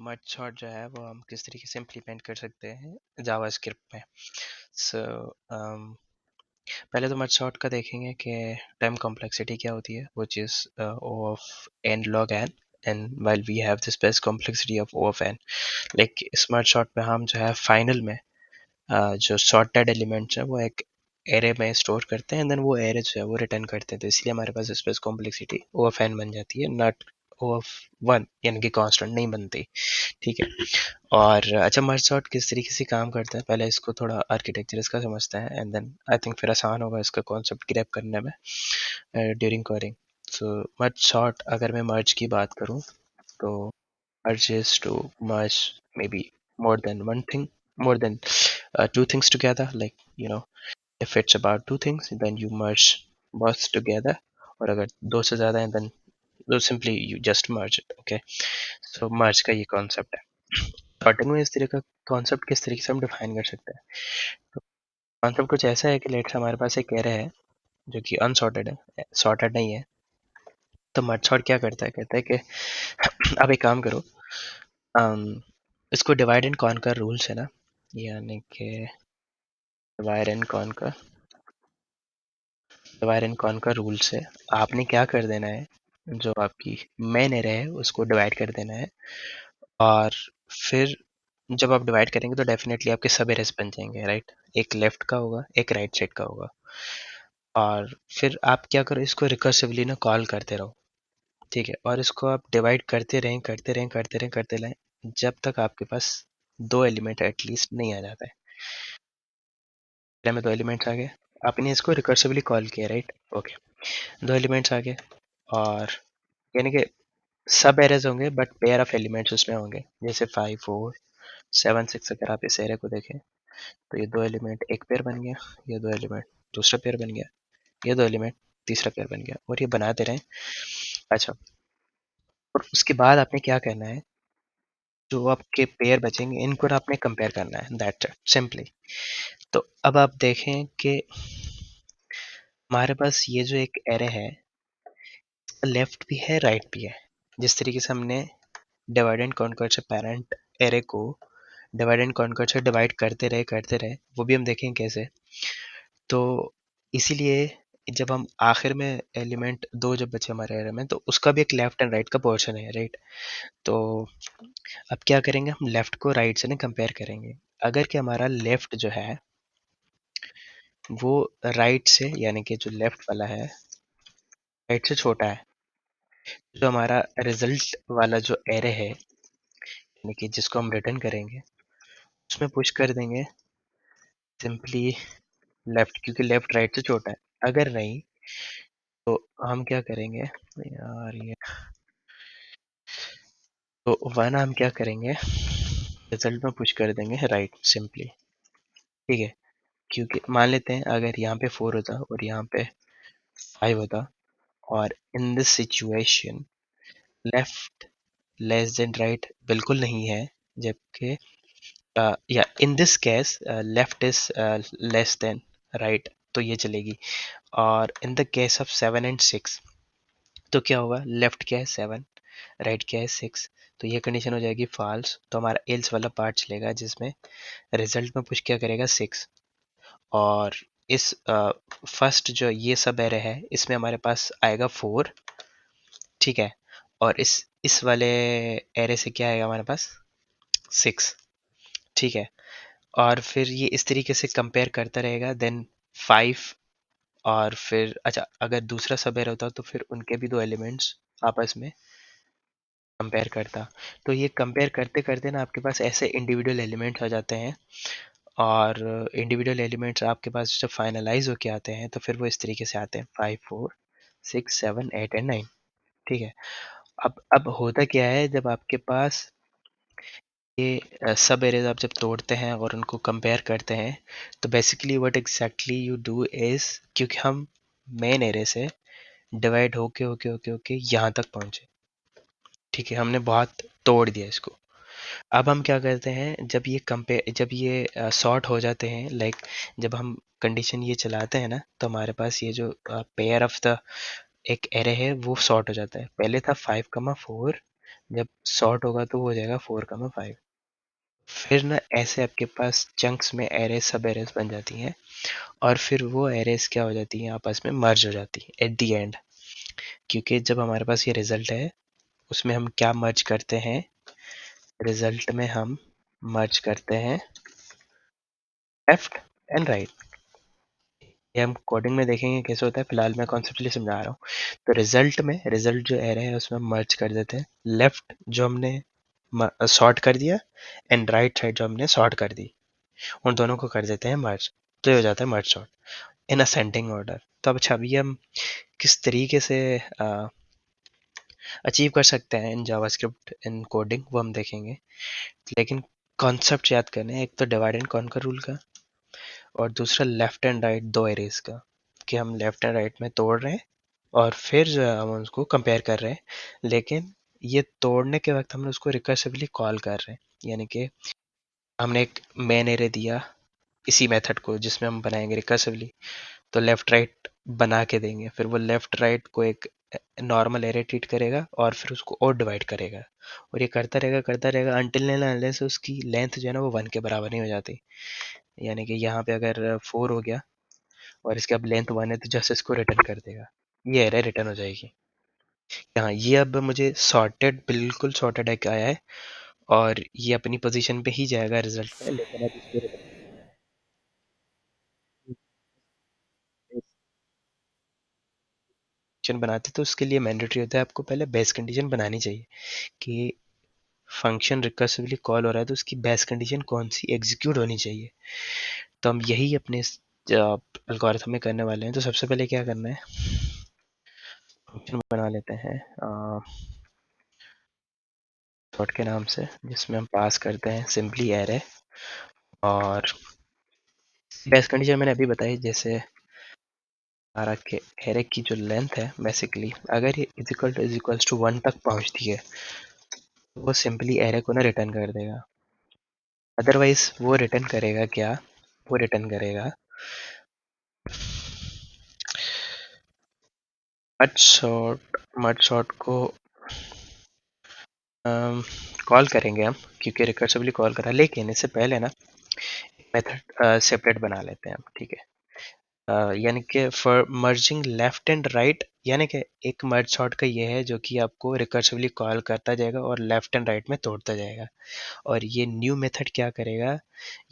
Merge sort जो है वो हम किस तरीके से इम्प्लीमेंट कर सकते हैं जावास्क्रिप्ट में। सो पहले तो मर्ज सॉर्ट का देखेंगे कि टाइम कॉम्प्लेक्सिटी क्या होती है, which is O of n log n, and while we have this best complexity of O of n, like इस मर्ज सॉर्ट में हम जो है फाइनल में जो सॉर्टेड एलिमेंट्स है वो एक एरे में स्टोर करते हैं एंड देन वो एरे जो है वो रिटर्न करते हैं, तो इसलिए हमारे पास space complexity O of n बन जाती है, नॉट O of 1, यानी कि कांस्टेंट नहीं बनती। ठीक है। और अच्छा, मर्ज सॉर्ट किस तरीके से काम करता है, पहले इसको थोड़ा आर्किटेक्चर इसका समझते हैं एंड देन आई थिंक फिर आसान होगा इसका कॉन्सेप्ट ग्रैब करने में ड्यूरिंग कोडिंग। सो मर्ज सॉर्ट, अगर मैं मर्ज की बात करूं तो merge is to merge maybe more than one thing, more than two things together. Like, if it's about two things, then you merge both together. और अगर दो से ज़्यादा है then simply you just merge it. Okay, so merge का ये concept है। Starting में इस तरह का concept किस तरीके से हम define कर सकते हैं, तो concept कुछ ऐसा है कि लेट्स हमारे पास एक array है जो कि unsorted है, sorted नहीं है। तो merge sort क्या करता है, कहता है कि अब एक काम करो, इसको डिवाइड एंड कॉन्कर रूल्स है ना, यानी कि डिवाइड एंड कॉन्कर रूल्स है। आपने क्या कर देना है, जो आपकी मेन एरे है उसको डिवाइड कर देना है, और फिर जब आप डिवाइड करेंगे तो डेफिनेटली आपके सब एरेस बन जाएंगे, राइट। एक लेफ्ट का होगा, एक राइट साइड का होगा, और फिर आप क्या करो, इसको रिकर्सिवली ना कॉल करते रहो। ठीक है, और इसको आप डिवाइड करते रहें करते रहें करते रहें करते रहें जब तक आपके पास दो एलिमेंट एटलीस्ट नहीं आ जाता है। में दो एलिमेंट्स आ गए, आपने इसको रिकर्सिवली कॉल किया, राइट। ओके, दो एलिमेंट्स आ गए, और यानी कि सब एरेज होंगे बट पेयर ऑफ एलिमेंट्स उसमें होंगे, जैसे 5 4 7 6। अगर आप इस एरे को देखें तो ये दो एलिमेंट एक पेयर बन गया, ये दो एलिमेंट दूसरा पेयर बन गया, ये दो एलिमेंट तीसरा पेयर बन गया, और ये बनाते रहें। अच्छा, और उसके बाद आपने क्या करना है, जो आपके पेयर बचेंगे इनको ना आपने कंपेयर करना है, दैट्स इट सिंपली। तो अब आप देखें कि हमारे पास ये जो एक एरे है, लेफ्ट भी है राइट भी है। जिस तरीके से हमने डिवाइड एंड कॉन्कर से पेरेंट एरे को डिवाइड एंड कॉन्कर से डिवाइड करते रहे, वो भी हम देखें कैसे। तो इसीलिए जब हम आखिर में एलिमेंट दो जब बचे हमारे एरे में, तो उसका भी एक लेफ्ट एंड राइट का पोर्शन है, राइट। तो अब क्या करेंगे, हम लेफ्ट को राइट से ना कंपेयर करेंगे। अगर कि हमारा लेफ्ट जो है वो राइट से, यानी कि जो लेफ्ट वाला है राइट से छोटा है, जो हमारा रिजल्ट वाला जो एरे है, यानी कि जिसको हम रिटर्न करेंगे, उसमें पुश कर देंगे सिंपली लेफ्ट, क्योंकि लेफ्ट राइट से छोटा है। अगर नहीं तो हम क्या करेंगे यार, ये तो वन हम क्या करेंगे, रिजल्ट में पुश कर देंगे राइट सिंपली। ठीक है, क्योंकि मान लेते हैं अगर यहाँ पे 4 होता और यहाँ पे 5 होता, और in this situation left less than right बिल्कुल नहीं है, जबकि या in this case left is less than right, तो ये चलेगी। और in the case of 7 and 6, तो क्या होगा, लेफ्ट क्या है 7, राइट क्या है 6, तो ये कंडीशन हो जाएगी फॉल्स। तो हमारा एल्स वाला पार्ट चलेगा जिसमें रिजल्ट में पुश क्या करेगा 6। और इस फर्स्ट जो ये सब एरे है इसमें हमारे पास आएगा 4। ठीक है, और इस वाले एरे से क्या आएगा हमारे पास 6। ठीक है, और फिर ये इस तरीके से कंपेयर करता रहेगा, देन 5। और फिर अच्छा, अगर दूसरा सब एरे होता तो फिर उनके भी दो एलिमेंट्स आपस में कंपेयर करता। तो ये कंपेयर करते करते ना आपके पास ऐसे इंडिविजुअल एलिमेंट्स आ जाते हैं, और इंडिविजुअल एलिमेंट्स आपके पास जब फाइनलाइज होके आते हैं तो फिर वो इस तरीके से आते हैं 5 4 6 7 8 एंड 9। ठीक है, अब होता क्या है, जब आपके पास ये सब एरेज आप जब तोड़ते हैं और उनको कंपेयर करते हैं, तो basically what exactly you do is, क्योंकि हम मेन एरे से डिवाइड होके होके होके होके यहाँ तक पहुँचे। ठीक है, हमने बहुत तोड़ दिया इसको। अब हम क्या करते हैं, जब ये सॉर्ट हो जाते हैं, लाइक जब हम कंडीशन ये चलाते हैं ना, तो हमारे पास ये जो पेयर ऑफ द एक एरे है वो सॉर्ट हो जाता है। पहले था 5 4, जब सॉर्ट होगा तो वो हो जाएगा 4,5। फिर ना ऐसे आपके पास चंक्स में एरे सब एरेज बन जाती हैं और फिर वो एरेज क्या हो जाती हैं, आपस में मर्ज हो जाती है एट दी एंड। क्योंकि जब हमारे पास ये रिजल्ट है उसमें हम क्या मर्ज करते हैं, रिजल्ट में हम मर्ज करते हैं लेफ्ट एंड राइट। ये हम कोडिंग में देखेंगे कैसे होता है, फिलहाल मैं कॉन्सेप्चुअली समझा रहा हूँ। तो रिजल्ट में, रिजल्ट जो एरे है उसमें मर्ज कर देते हैं लेफ्ट जो हमने सॉर्ट कर दिया एंड राइट साइड जो हमने सॉर्ट कर दी, उन दोनों को कर देते हैं मर्ज। तो ये हो जाता है merge sort in ascending order. तो अब अच्छा, अभी हम किस तरीके से अचीव कर सकते हैं इन जावास्क्रिप्ट इन कोडिंग वो हम देखेंगे। लेकिन कॉन्सेप्ट याद करने हैं, एक तो डिवाइड एंड कॉन्कर रूल का और दूसरा लेफ्ट एंड राइट दो एरेज का, कि हम लेफ्ट एंड राइट में तोड़ रहे हैं और फिर जो है हम उसको कंपेयर कर रहे हैं। लेकिन ये तोड़ने के वक्त हम उसको रिकर्सिवली कॉल कर रहे हैं, यानी कि हमने एक मेन एरे दिया इसी मेथड को जिसमें हम बनाएंगे रिकर्सिवली, तो लेफ्ट राइट बना के देंगे, फिर वो लेफ्ट राइट को एक नॉर्मल एरे ट्रीट करेगा और फिर उसको और डिवाइड करेगा और ये करता रहेगा अनटिल अनलेस उसकी लेंथ जो है ना वो 1 के बराबर नहीं हो जाती। यानी कि यहाँ पे अगर 4 हो गया और इसके अब लेंथ 1 है तो जस्ट इसको रिटर्न कर देगा, ये एरे रिटर्न हो जाएगी। हाँ, ये अब मुझे सॉर्टेड, बिल्कुल सॉर्टेड एक आया है और ये अपनी पोजीशन पे ही जाएगा रिजल्ट में, लेकिन अब इसको रिटर्न बनाते तो उसके लिए मैंडेटरी होता है आपको पहले बेस कंडीशन बनानी चाहिए कि फंक्शन रिकर्सिवली कॉल हो रहा है तो उसकी बेस कंडीशन कौन सी एग्जीक्यूट होनी चाहिए। तो हम यही अपने एल्गोरिथम में करने वाले हैं। तो सबसे पहले क्या करना है, फंक्शन बना लेते हैं सॉर्ट के नाम से, जिसमें हम पास करते हैं सिंपली एरे और बेस कंडीशन मैंने अभी बताई, जैसे हमारा के एरे की जो लेंथ है बेसिकली अगर ये इज इक्वल्स टू 1 तक पहुंचती है तो वो सिंपली एरे को ना रिटर्न कर देगा। अदरवाइज वो रिटर्न करेगा क्या, वो रिटर्न करेगा मड सॉर्ट को कॉल करेंगे हम, क्योंकि रिकर्सिवली कॉल करा। लेकिन इससे पहले ना मेथड सेपरेट बना लेते हैं हम, ठीक है। यानी कि for merging left and right, यानी कि एक मर्ज सॉर्ट का ये है जो कि आपको रिकर्सिवली कॉल करता जाएगा और लेफ्ट एंड राइट में तोड़ता जाएगा। और ये न्यू मेथड क्या करेगा,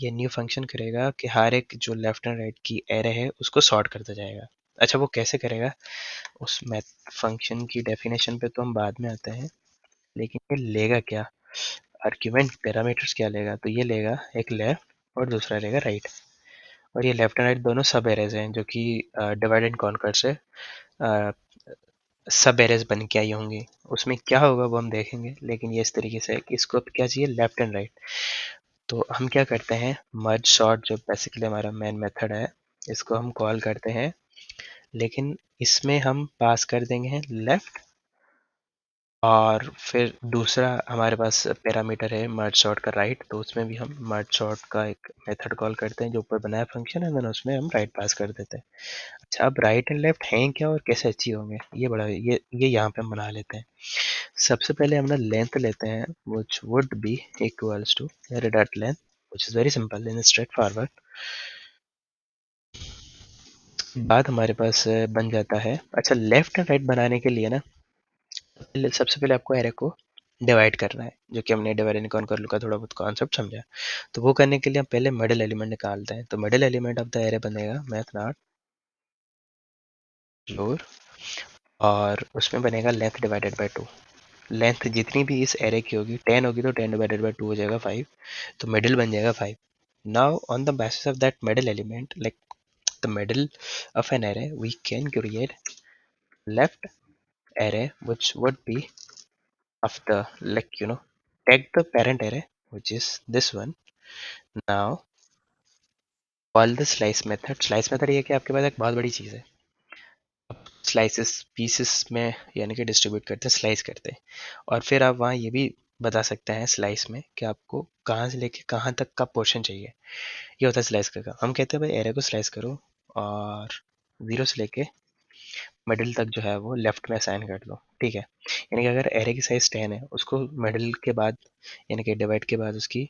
ये न्यू फंक्शन करेगा कि हर एक जो लेफ्ट एंड राइट की एरे है उसको सॉर्ट करता जाएगा। अच्छा, वो कैसे करेगा, उस फंक्शन की डेफिनेशन पे तो हम बाद में आते हैं, लेकिन ये लेगा क्या, आर्ग्यूमेंट पैरामीटर्स क्या लेगा, तो ये लेगा एक लेफ्ट और दूसरा लेगा राइट। और ये लेफ्ट एंड राइट दोनों सब एरेज हैं जो कि डिवाइड एंड कॉन्कर से सब एरेज बन के आई होंगी। उसमें क्या होगा वो हम देखेंगे, लेकिन ये इस तरीके से है कि इसको क्या चाहिए, लेफ्ट एंड राइट। तो हम क्या करते हैं, मर्ज सॉर्ट जो बेसिकली हमारा मेन मेथड है इसको हम कॉल करते हैं, लेकिन इसमें हम पास कर देंगे लेफ्ट और फिर दूसरा हमारे पास पैरामीटर है मर्ज सॉर्ट का राइट, तो उसमें भी हम मर्ज सॉर्ट का एक मेथड कॉल करते हैं जो ऊपर बनाया फंक्शन है, देन उसमें हम राइट पास कर देते हैं। अच्छा, अब राइट एंड लेफ्ट हैं क्या और कैसे अचीव होंगे, ये बड़ा ये यहाँ पे हम बना लेते हैं। सबसे पहले हम ना लेंथ लेते हैं which would be equals to redat length, which is very simple and straightforward। बाद हमारे पास बन जाता है, अच्छा लेफ्ट एंड राइट बनाने के लिए ना सबसे पहले आपको एरे को डिवाइड करना है, जो कि हमने डिवाइड एंड कॉन्कर का थोड़ा बहुत कॉन्सेप्ट समझा। तो वो करने के लिए हम पहले मिडिल एलिमेंट निकालते हैं। तो middle element of the array बनेगा मैथ नॉट फ्लोर और उसमें बनेगा लेंथ डिवाइडेड बाय 2। लेंथ जितनी भी इस एरे की होगी 10 होगी तो 10 डिवाइडेड बाय 2 हो जाएगा 5, तो मिडिल बन जाएगा 5। Now on the basis of that middle element, like the middle of an array, we can create left array which would be of the, like, take the parent array which is this one. Now call the slice method ये कि आपके पास एक बहुत बड़ी चीज़ है, slices pieces में यानी कि डिस्ट्रीब्यूट करते हैं, स्लाइस करते हैं। और फिर आप वहाँ ये भी बता सकते हैं स्लाइस में कि आपको कहाँ से लेके कहाँ तक का पोर्शन चाहिए। ये होता है स्लाइस का काम। हम कहते हैं भाई एरे को स्लाइस करो और 0 से लेके मिडिल तक जो है वो लेफ्ट में असाइन कर दो, ठीक है। यानी कि अगर एरे की साइज 10 है, उसको मिडिल के बाद यानी कि डिवाइड के बाद उसकी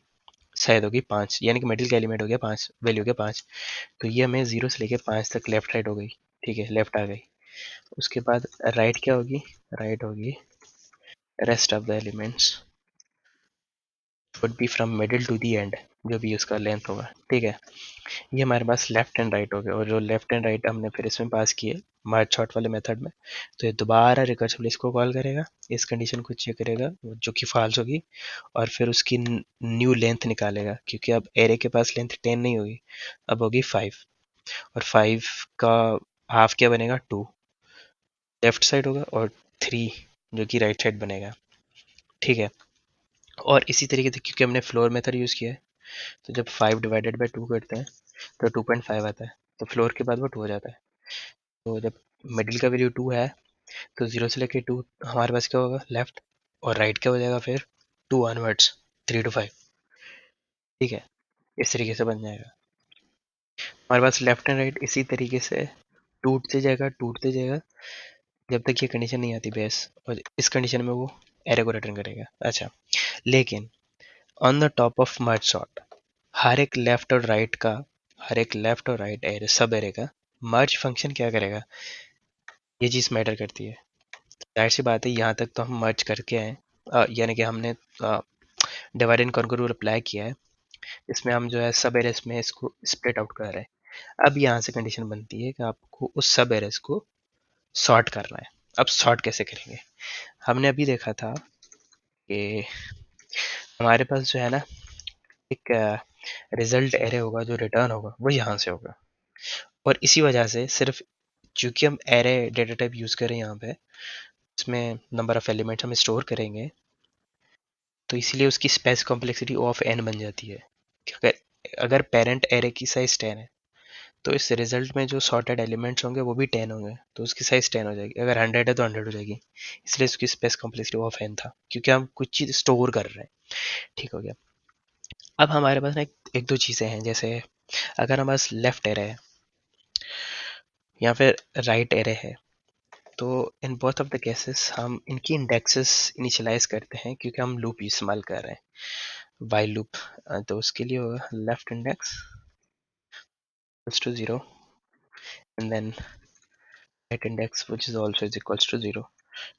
साइज होगी 5, यानी कि मिडिल का एलिमेंट हो गया 5, वैल्यू हो गया 5। तो ये हमें 0 से लेके 5 तक लेफ्ट राइट हो गई, ठीक है, लेफ्ट आ गई। उसके बाद राइट क्या होगी, राइट होगी rest of the elements would be from middle to the end, जो भी उसका लेंथ होगा, ठीक है। ये हमारे पास लेफ्ट एंड राइट हो गया, और जो लेफ्ट एंड राइट हमने फिर इसमें पास किए मर्ज सॉर्ट वाले मेथड में, तो ये दोबारा रिकर्सिवली इसको कॉल करेगा, इस कंडीशन को चेक करेगा जो कि फॉल्स होगी, और फिर उसकी न्यू लेंथ निकालेगा, क्योंकि अब एरे के पास लेंथ 10 नहीं होगी, अब होगी 5, और 5 का हाफ क्या बनेगा, 2 लेफ्ट साइड होगा, और 3 जो कि राइट साइड बनेगा, ठीक है। और इसी तरीके से क्योंकि हमने फ्लोर मेथड यूज़ किया है, तो जब 5 डिवाइडेड बाई 2 करते हैं तो 2.5 आता है, तो फ्लोर के बाद वो 2 हो जाता है। तो जब मिडिल का वैल्यू 2 है, तो 0 से लेके 2 हमारे पास क्या होगा लेफ्ट, और राइट क्या हो जाएगा फिर 2 ऑनवर्ड्स, 3 to 5, ठीक है। इस तरीके से बन जाएगा हमारे पास लेफ्ट एंड राइट, इसी तरीके से टूटते जाएगा टूटते जाएगा, जब तक ये कंडीशन नहीं आती बेस, और इस कंडीशन में वो एरे को रिटर्न करेगा। अच्छा, लेकिन on the top of merge sort, हर एक लेफ्ट और राइट का, हर एक लेफ्ट और राइट एरे सब एरे का मर्ज फंक्शन क्या करेगा, ये चीज़ मैटर करती है। जाहिर सी बात है, यहाँ तक तो हम मर्ज करके आए, यानी कि हमने divide and conquer rule apply किया है, इसमें हम जो है सब एरेस में इसको स्प्लिट आउट कर रहे हैं। अब यहाँ से कंडीशन बनती है कि आपको उस सब एरेस को सॉर्ट करना है। अब सॉर्ट कैसे करेंगे, हमने अभी देखा था कि हमारे पास जो है ना एक रिजल्ट एरे होगा, जो रिटर्न होगा वो यहाँ से होगा, और इसी वजह से सिर्फ चूंकि हम एरे डेटा टाइप यूज़ करें यहाँ पे, इसमें नंबर ऑफ एलिमेंट्स हम स्टोर करेंगे, तो इसीलिए उसकी स्पेस कॉम्प्लेक्सिटी ऑफ एन बन जाती है। अगर अगर पेरेंट एरे की साइज 10 है, तो इस रिजल्ट में जो सॉर्टेड एलिमेंट्स होंगे वो भी 10 होंगे, तो उसकी साइज 10 हो जाएगी। अगर 100 है तो 100 हो जाएगी, इसलिए उसकी स्पेस कॉम्प्लेक्सिटी ऑफ एन था, क्योंकि हम कुछ चीज़ स्टोर कर रहे हैं, ठीक हो गया। अब हमारे पास ना एक दो चीज़ें हैं, जैसे अगर हमारे पास लेफ्ट एरे है या फिर राइट एरे है, तो in both of the cases हम इनकी इंडेक्सेस इनिशियलाइज करते हैं, क्योंकि हम लूप इस्तेमाल कर रहे हैं, वाइल लूप। तो उसके लिए होगा left index equals to 0 and then right index which is also is equals to 0।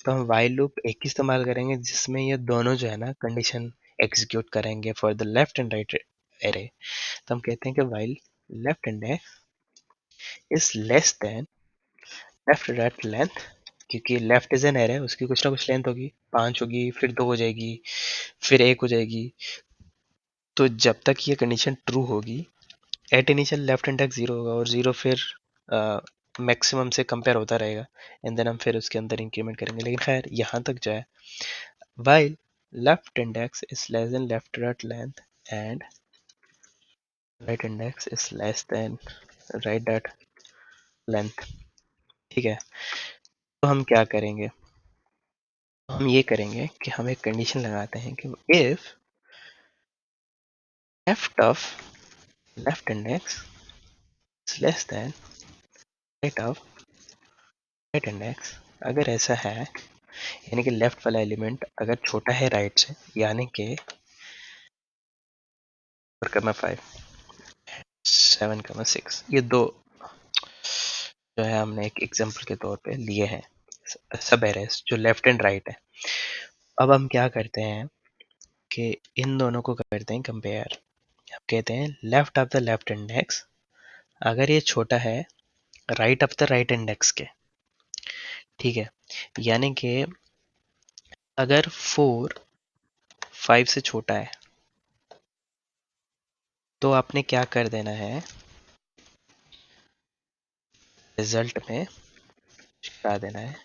तो हम वाइल लूप एक ही इस्तेमाल करेंगे जिसमें ये दोनों जो है ना कंडीशन एग्जीक्यूट करेंगे for the left and right array. तो हम कहते हैं कि while left index is less than left right length, क्योंकि लेफ्ट इज एन एरे, उसकी कुछ ना कुछ लेंथ होगी, 5 होगी, फिर 2 हो जाएगी, फिर 1 हो जाएगी। तो जब तक ये कंडीशन ट्रू होगी, एट इनिशियल लेफ्ट इंडेक्स 0 होगा, और 0 फिर मैक्सिमम से कंपेयर होता रहेगा, एंड देन हम फिर उसके अंदर इंक्रीमेंट करेंगे। लेकिन खैर यहाँ तक जो है, while left index is less than left dot length and right index is less than right dot length, ठीक है। तो हम क्या करेंगे, हम ये करेंगे कि हम एक कंडीशन लगाते हैं कि if left of left index is less than right of right index, अगर ऐसा है, यानी कि लेफ्ट वाला एलिमेंट अगर छोटा है राइट से, यानी कि 4,5 7,6, ये दो जो है हमने एक एग्जांपल के तौर पे लिए हैं सब एरेस जो लेफ्ट एंड राइट है। अब हम क्या करते हैं कि इन दोनों को करते हैं कंपेयर। अब कहते हैं left of the left index, अगर ये छोटा है right of the right index के, ठीक है, यानी कि अगर 4 5 से छोटा है, तो आपने क्या कर देना है, रिजल्ट में क्या देना है,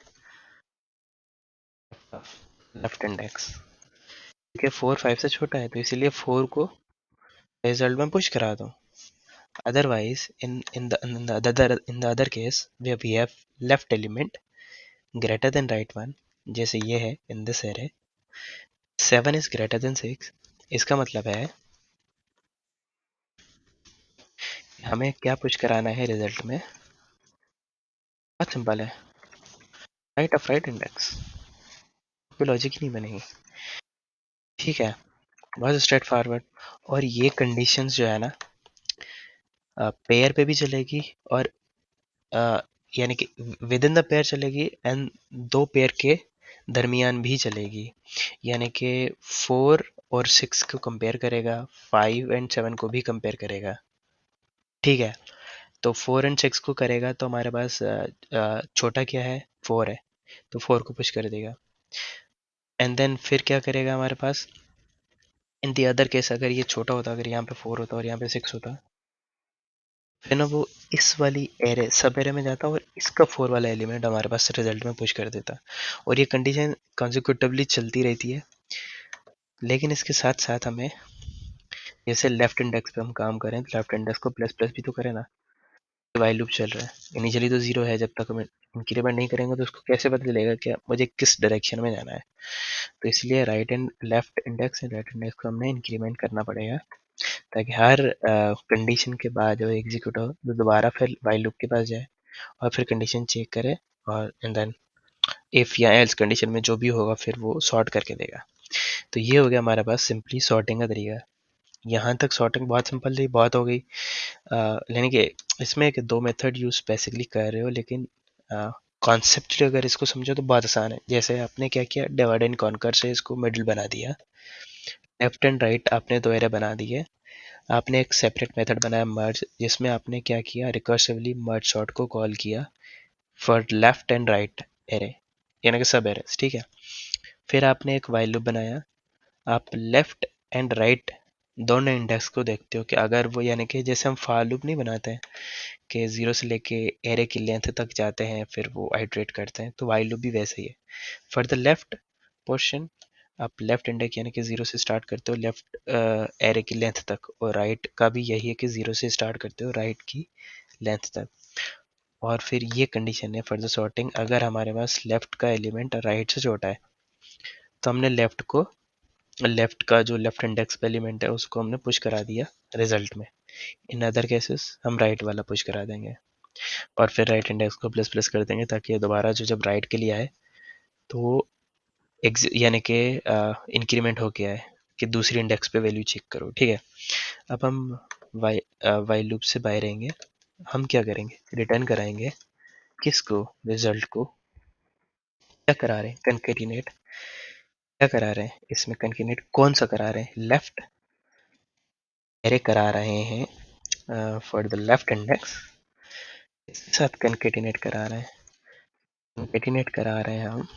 लेफ्ट इंडेक्स, क्योंकि 4 5 से छोटा है, तो इसीलिए 4 को रिजल्ट में पुश करा दो। Otherwise, in the other case, where we have left element greater than right one, जैसे ये है in this array, 7 is greater than 6, इसका मतलब है हमें क्या पुश कराना है रिजल्ट में, बहुत सिंपल है, राइट ऑफ राइट इंडेक्स, कोई लॉजिक ही नहीं बनेगी। ठीक है, बहुत स्ट्रेट फॉरवर्ड। और ये कंडीशंस जो है ना पेयर पे भी चलेगी और यानी कि विद इन द पेयर चलेगी एंड दो पेयर के दरमियान भी चलेगी। यानी कि 4 और 6 को कंपेयर करेगा, 5 एंड 7 को भी कंपेयर करेगा। ठीक है, तो 4 एंड 6 को करेगा तो हमारे पास छोटा क्या है, 4 है, तो 4 को पुश कर देगा। एंड देन फिर क्या करेगा हमारे पास इन दी अदर केस, अगर ये छोटा होता, अगर यहाँ पे 4 होता और यहाँ पे 6 होता, फिर ना वो इस वाली एरे सब एरे में जाता और इसका 4 वाला एलिमेंट हमारे पास रिजल्ट में पुश कर देता। और ये कंडीशन कॉन्जिक्यूटिवली चलती रहती है। लेकिन इसके साथ साथ हमें जैसे लेफ्ट इंडेक्स पे हम काम करें तो लेफ्ट इंडेक्स को प्लस प्लस भी तो करें ना। वाइल लूप चल रहा है, इनिशियली तो जीरो है, जब तक हम इंक्रीमेंट नहीं करेंगे तो उसको कैसे पता चलेगा कि मुझे किस डायरेक्शन में जाना है। तो इसलिए right and left index and right index को हमने इंक्रीमेंट करना पड़ेगा, ताकि हर कंडीशन के बाद जो एग्जीक्यूट हो तो दोबारा फिर वाइल लूप के पास जाए और फिर कंडीशन चेक करे और एंड देन इफ या एल्स कंडीशन में जो भी होगा फिर वो सॉर्ट करके देगा। तो ये हो गया हमारे पास सिंपली सॉर्टिंग का तरीका। यहाँ तक सॉर्टिंग बहुत सिंपल थी, बहुत हो गई। यानी कि इसमें एक दो मेथड यूज बेसिकली कर रहे हो, लेकिन कॉन्सेप्ट अगर इसको समझो तो बहुत आसान है। जैसे आपने क्या किया, डिवाइड एंड कॉन्कर से इसको मिडिल बना दिया, लेफ्ट एंड राइट आपने दो एरे बना दिए। आपने एक सेपरेट मेथड बनाया मर्ज, जिसमें आपने क्या किया, रिकर्सिवली मर्ज सॉर्ट को कॉल किया for left and right array, यानी कि सब एरेस। ठीक है, फिर आपने एक वाइल लूप बनाया। आप लेफ्ट एंड राइट दोनों इंडेक्स को देखते हो कि अगर वो, यानी कि जैसे हम फॉर लूप नहीं बनाते हैं कि जीरो से लेके एरे की लेंथ तक जाते हैं फिर वो आइट्रेट करते हैं, तो वाइल लूप भी वैसे ही है। फॉर द लेफ्ट पोर्शन आप लेफ्ट इंडेक्स यानी कि जीरो से स्टार्ट करते हो लेफ्ट एरे की लेंथ तक, और राइट का भी यही है कि जीरो से स्टार्ट करते हो राइट की लेंथ तक। और फिर ये कंडीशन है फॉर द सॉर्टिंग, अगर हमारे पास लेफ्ट का एलिमेंट राइट से छोटा है तो हमने लेफ्ट का जो लेफ्ट इंडेक्स एलिमेंट है उसको हमने पुश करा दिया रिजल्ट में। इन अदर केसेस हम राइट वाला पुश करा देंगे और फिर राइट इंडेक्स को प्लस प्लस कर देंगे, ताकि ये दोबारा जो जब राइट के लिए आए तो वो यानी कि इंक्रीमेंट हो गया है कि दूसरी इंडेक्स पे वैल्यू चेक करो। ठीक है, अब हम वाइल लूप से बाहर रहेंगे। हम क्या करेंगे, रिटर्न कराएंगे किसको, रिजल्ट को। क्या करा रहे हैं, कंकेटिनेट। क्या करा रहे हैं इसमें, कंकेटिनेट कौन सा करा रहे हैं, लेफ्ट एरे करा रहे हैं फॉर द लेफ्ट इंडेक्स, इसके साथ कंकेटिनेट करा रहे हैं, कंकेटिनेट करा रहे हैं हम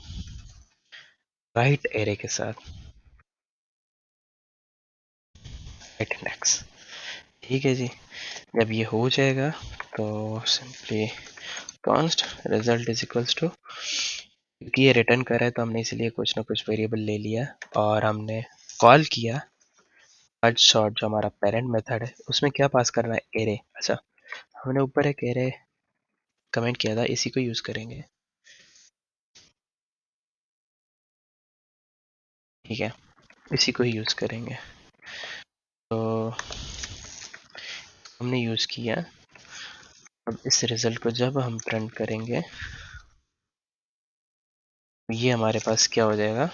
राइट एरे के साथ, राइट इंडेक्स। ठीक है जी, जब ये हो जाएगा तो simply const result is equals to, क्योंकि ये रिटर्न कर रहा है तो हमने इसलिए कुछ ना कुछ वेरिएबल ले लिया और हमने कॉल किया मर्ज सॉर्ट, जो हमारा पेरेंट मेथड है उसमें क्या पास करना है, एरे। अच्छा, हमने ऊपर एक एरे कमेंट किया था, इसी को यूज करेंगे। ठीक है, इसी को ही यूज करेंगे। तो हमने यूज किया, अब इस रिजल्ट को जब हम प्रिंट करेंगे ये हमारे पास क्या हो जाएगा,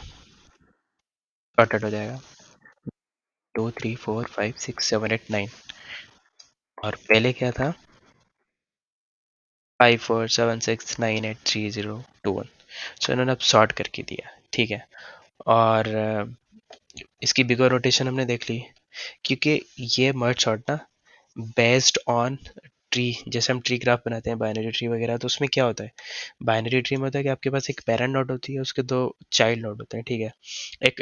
सॉर्टेड हो जाएगा 2 3 4 5 6 7 8 9। और पहले क्या था, 5 4 7 6 9 8 3 0 2 1। सो इन्होंने अब सॉर्ट करके दिया। ठीक है, और इसकी बिगर रोटेशन हमने देख ली, क्योंकि ये मर्ज सॉर्ट ना बेस्ड ऑन ट्री, जैसे हम ट्री ग्राफ बनाते हैं बाइनरी ट्री वगैरह, तो उसमें क्या होता है, बाइनरी ट्री में होता है कि आपके पास एक पेरेंट नोड होती है, उसके दो चाइल्ड नोड होते हैं। ठीक है,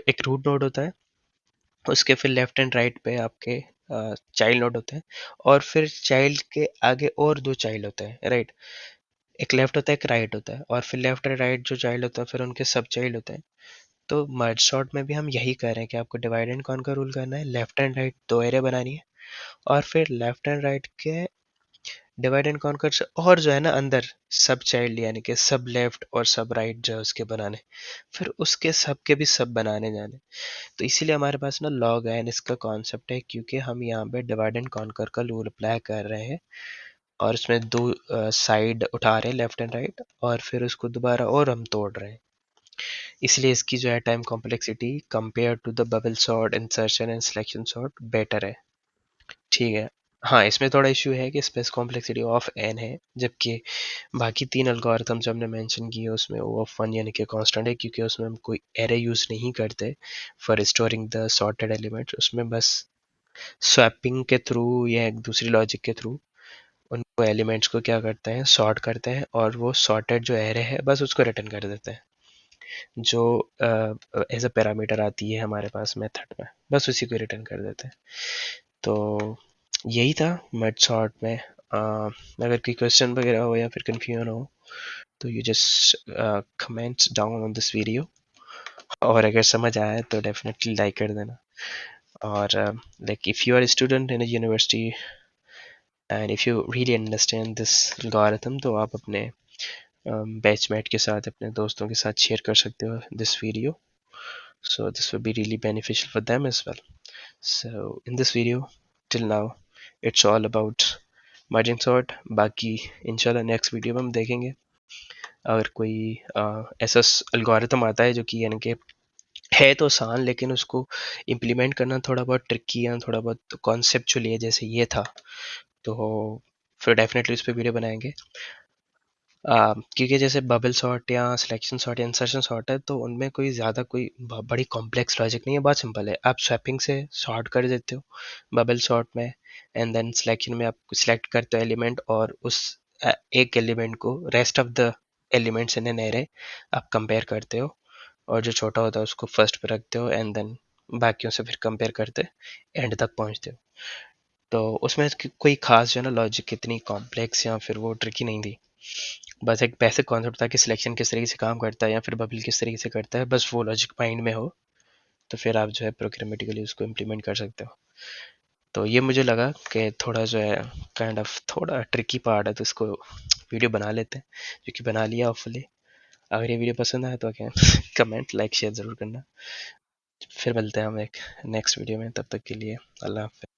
एक रूट नोड होता है, उसके फिर लेफ्ट एंड राइट पे आपके चाइल्ड नोड होते हैं, और फिर चाइल्ड के आगे और दो चाइल्ड होते हैं, राइट। एक लेफ्ट होता है, एक राइट होता है, और फिर लेफ्ट एंड राइट जो चाइल्ड होता है फिर उनके सब चाइल्ड होते हैं। तो मर्ज सॉर्ट में भी हम यही कर रहे हैं कि आपको डिवाइड एंड कॉन्कर रूल करना है, लेफ्ट एंड राइट दो एरे बनानी है, और फिर लेफ्ट एंड राइट के डिवाइड एंड कॉन्कर से और जो है ना अंदर सब चाइल्ड, यानी कि सब लेफ्ट और सब राइट जो है उसके बनाने, फिर उसके सब के भी सब बनाने जाने। तो इसीलिए हमारे पास ना लॉग एन इसका कॉन्सेप्ट है, क्योंकि हम यहाँ पे डिवाइड एंड कॉन्कर का रूल अप्लाई कर रहे हैं और उसमें दो साइड उठा रहे हैं लेफ्ट एंड राइट, और फिर उसको दोबारा और हम तोड़ रहे हैं। इसलिए इसकी जो है time complexity compare to the bubble sort, insertion and selection sort better है। ठीक है। हाँ, इसमें थोड़ा इशू है कि स्पेस कॉम्प्लेक्सिटी ऑफ एन है, जबकि बाकी तीन एल्गोरिथम जो हमने मेंशन किए उसमें ओ ऑफ वन यानी कि कांस्टेंट है, क्योंकि उसमें हम कोई एरे यूज़ नहीं करते for storing the sorted element. उसमें बस स्वैपिंग के थ्रू या एक दूसरी लॉजिक के थ्रू उनको एलिमेंट्स को क्या करते हैं, सॉर्ट करते हैं, और वो सॉर्टेड जो एरे है बस उसको रिटर्न कर देते हैं, जो एज अ पैरामीटर आती है हमारे पास मेथड में, बस उसी को रिटर्न कर देते हैं। तो यही था मेड सॉर्ट में। अगर कोई क्वेश्चन वगैरह हो या फिर कंफ्यूजन हो तो you just comments down on this video, और अगर समझ आया तो डेफिनेटली लाइक कर देना। और like if you are student in a university and if you really understand this algorithm, तो आप अपने बैचमेट के साथ, अपने दोस्तों के साथ शेयर कर सकते हो this video, so this will be really beneficial for them as well. So in this video, till now, it's all about merging sort. बाकी इंशाल्लाह नेक्स्ट वीडियो में हम देखेंगे अगर कोई ऐसा एल्गोरिथम आता है जो कि यानी कि है तो आसान, लेकिन उसको इम्प्लीमेंट करना थोड़ा बहुत ट्रिकी या थोड़ा बहुत कॉन्सेप्चुअली है, जैसे ये था, तो फिर डेफिनेटली उस पर वीडियो बनाएंगे। क्योंकि जैसे बबल सॉर्ट या सिलेक्शन सॉर्ट या इंसर्शन सॉर्ट है, तो उनमें कोई ज़्यादा कोई बड़ी कॉम्प्लेक्स लॉजिक नहीं है, बहुत सिंपल है। आप स्वैपिंग से सॉर्ट कर देते हो बबल सॉर्ट में, एंड देन सिलेक्शन में आप सिलेक्ट करते हो एलिमेंट, और उस एक एलिमेंट को rest of the elements in an array आप कंपेयर करते हो, और जो छोटा होता है उसको फर्स्ट पे रखते हो, एंड देन बाकियों से फिर कंपेयर करते एंड तक पहुंचते हो। तो उसमें कोई खास जो है ना लॉजिक इतनी कॉम्प्लेक्स या फिर वो ट्रिकी नहीं थी, बस एक बेसिक कॉन्सेप्ट था कि सिलेक्शन किस तरीके से काम करता है या फिर बबल किस तरीके से करता है, बस वो लॉजिक माइंड में हो तो फिर आप जो है प्रोग्रामेटिकली उसको इम्प्लीमेंट कर सकते हो। तो ये मुझे लगा कि थोड़ा जो है काइंड ऑफ थोड़ा ट्रिकी पार्ट है, तो इसको वीडियो बना लेते हैं, जो कि बना लिया होपफुली। अगर ये वीडियो पसंद आया तो क्या कमेंट लाइक शेयर ज़रूर करना। फिर मिलते हैं हम एक नेक्स्ट वीडियो में, तब तक के लिए अल्लाह हाफ़िज़।